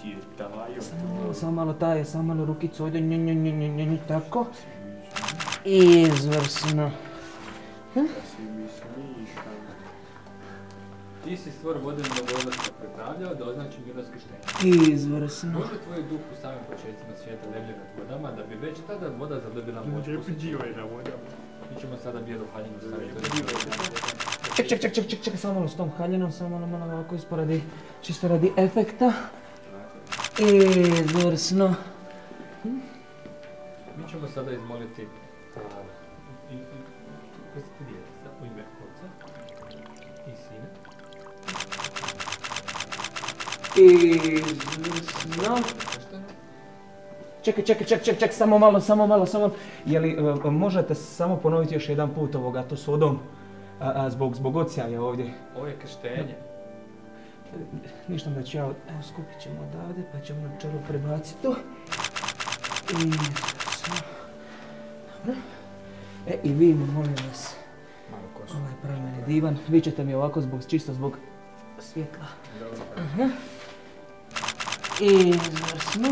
ti je tajo. Samo malo taje, samo malo rukicu, ovdje, nj, tako. Izvrsno. Da si mi smišan. Ti si stvar vodeno dovoljstvo prepravljao da označi milost krštenja. Izvrsno. Može tvoj duh u samim početcima svijeta lebljati nad vodama, da bi već tada voda zadobila moć posjećenja. na vodama. Mi ćemo sada bijelu haljinu staviti. Ček, samo malo s tom haljinom, samo malo ovako isporadi, čisto radi efekta. Izvrsno. Mi ćemo sada izmoliti krstiti djeteca u ime Oca i Sina. Izvrsno. Čekaj, samo malo. Jeli možete samo ponoviti još jedan put ovoga, to s vodom, zbog odsjaja ovdje. Ovo je krštenje. Ništa da ću ja, evo skupit ćemo odavde pa ćemo na čelo prebaciti to. Izvrsno. Dobro. I vi mi molim vas, ovaj pramen je divan, vi ćete mi ovako čisto zbog svjetla. Izvrsno.